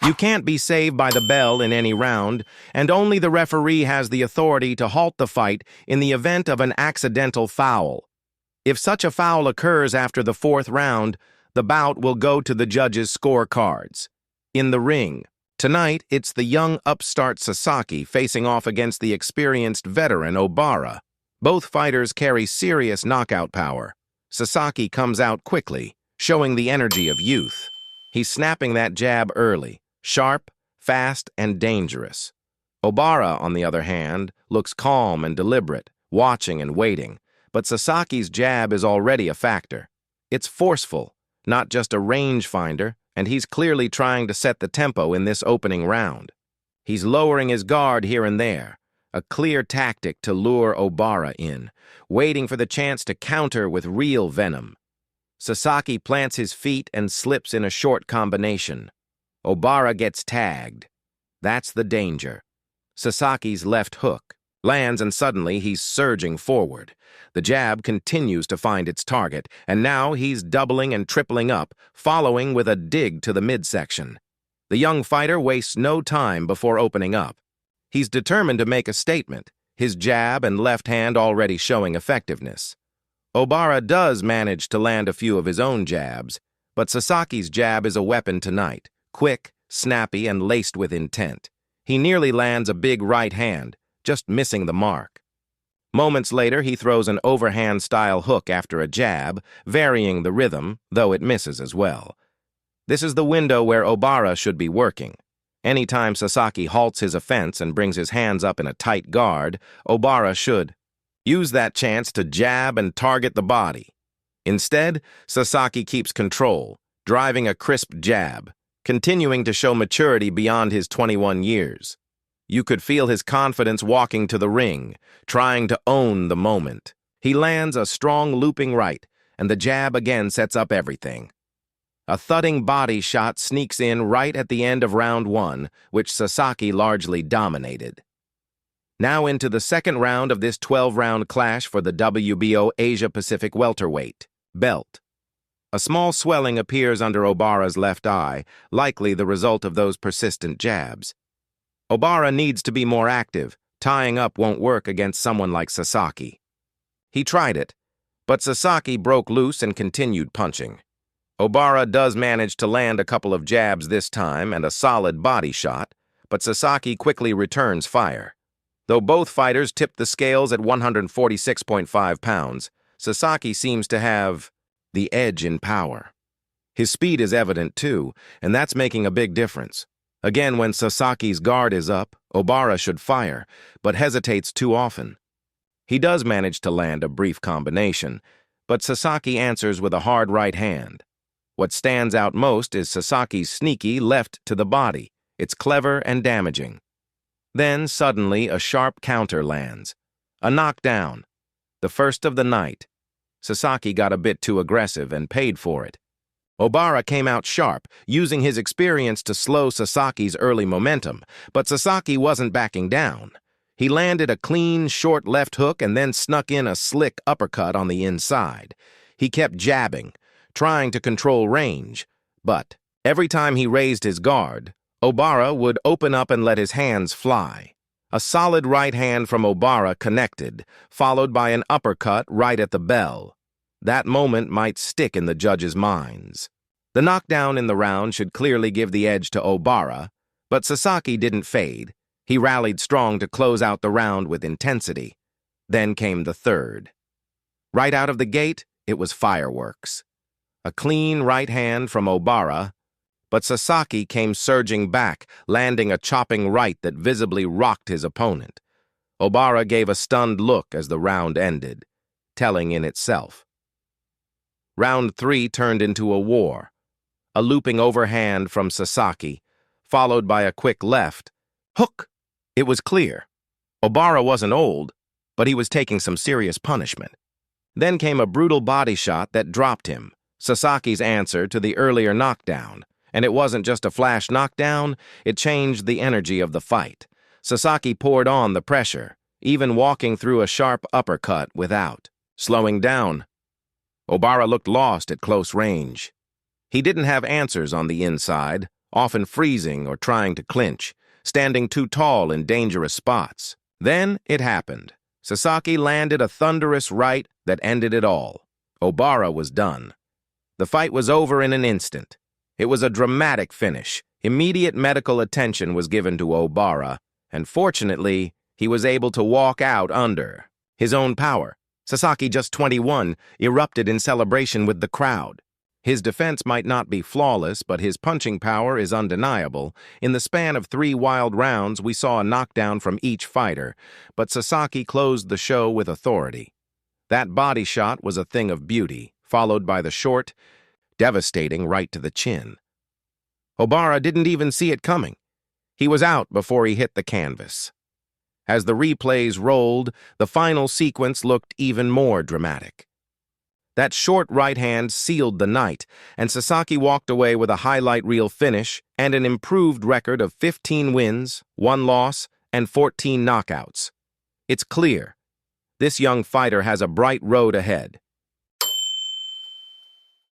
You can't be saved by the bell in any round, and only the referee has the authority to halt the fight in the event of an accidental foul. If such a foul occurs after the fourth round, the bout will go to the judges' scorecards. In the ring, tonight it's the young upstart Sasaki facing off against the experienced veteran Obara. Both fighters carry serious knockout power. Sasaki comes out quickly, showing the energy of youth. He's snapping that jab early, sharp, fast, and dangerous. Obara, on the other hand, looks calm and deliberate, watching and waiting, but Sasaki's jab is already a factor. It's forceful, not just a rangefinder, and he's clearly trying to set the tempo in this opening round. He's lowering his guard here and there, a clear tactic to lure Obara in, waiting for the chance to counter with real venom. Sasaki plants his feet and slips in a short combination. Obara gets tagged. That's the danger. Sasaki's left hook lands, and suddenly he's surging forward. The jab continues to find its target, and now he's doubling and tripling up, following with a dig to the midsection. The young fighter wastes no time before opening up. He's determined to make a statement, his jab and left hand already showing effectiveness. Obara does manage to land a few of his own jabs, but Sasaki's jab is a weapon tonight, quick, snappy, and laced with intent. He nearly lands a big right hand, just missing the mark. Moments later, he throws an overhand-style hook after a jab, varying the rhythm, though it misses as well. This is the window where Obara should be working. Anytime Sasaki halts his offense and brings his hands up in a tight guard, Obara should use that chance to jab and target the body. Instead, Sasaki keeps control, driving a crisp jab, continuing to show maturity beyond his 21 years. You could feel his confidence walking to the ring, trying to own the moment. He lands a strong looping right, and the jab again sets up everything. A thudding body shot sneaks in right at the end of round one, which Sasaki largely dominated. Now into the second round of this 12-round clash for the WBO Asia-Pacific welterweight belt. A small swelling appears under Obara's left eye, likely the result of those persistent jabs. Obara needs to be more active. Tying up won't work against someone like Sasaki. He tried it, but Sasaki broke loose and continued punching. Obara does manage to land a couple of jabs this time and a solid body shot, but Sasaki quickly returns fire. Though both fighters tipped the scales at 146.5 pounds, Sasaki seems to have the edge in power. His speed is evident too, and that's making a big difference. Again, when Sasaki's guard is up, Obara should fire, but hesitates too often. He does manage to land a brief combination, but Sasaki answers with a hard right hand. What stands out most is Sasaki's sneaky left to the body. It's clever and damaging. Then, suddenly, a sharp counter lands. A knockdown. The first of the night. Sasaki got a bit too aggressive and paid for it. Obara came out sharp, using his experience to slow Sasaki's early momentum, but Sasaki wasn't backing down. He landed a clean, short left hook and then snuck in a slick uppercut on the inside. He kept jabbing, trying to control range, but every time he raised his guard, Obara would open up and let his hands fly. A solid right hand from Obara connected, followed by an uppercut right at the bell. That moment might stick in the judges' minds. The knockdown in the round should clearly give the edge to Obara, but Sasaki didn't fade. He rallied strong to close out the round with intensity. Then came the third. Right out of the gate, it was fireworks. A clean right hand from Obara, but Sasaki came surging back, landing a chopping right that visibly rocked his opponent. Obara gave a stunned look as the round ended, telling in itself. Round 3 turned into a war. A looping overhand from Sasaki, followed by a quick left. Hook! It was clear. Obara wasn't old, but he was taking some serious punishment. Then came a brutal body shot that dropped him, Sasaki's answer to the earlier knockdown. And it wasn't just a flash knockdown, it changed the energy of the fight. Sasaki poured on the pressure, even walking through a sharp uppercut without slowing down. Obara looked lost at close range. He didn't have answers on the inside, often freezing or trying to clinch, standing too tall in dangerous spots. Then it happened. Sasaki landed a thunderous right that ended it all. Obara was done. The fight was over in an instant. It was a dramatic finish. Immediate medical attention was given to Obara, and fortunately, he was able to walk out under his own power. Sasaki, just 21, erupted in celebration with the crowd. His defense might not be flawless, but his punching power is undeniable. In the span of 3 wild rounds, we saw a knockdown from each fighter, but Sasaki closed the show with authority. That body shot was a thing of beauty, followed by the short, devastating right to the chin. Obara didn't even see it coming. He was out before he hit the canvas. As the replays rolled, the final sequence looked even more dramatic. That short right hand sealed the night, and Sasaki walked away with a highlight reel finish and an improved record of 15 wins, 1 loss, and 14 knockouts. It's clear. This young fighter has a bright road ahead.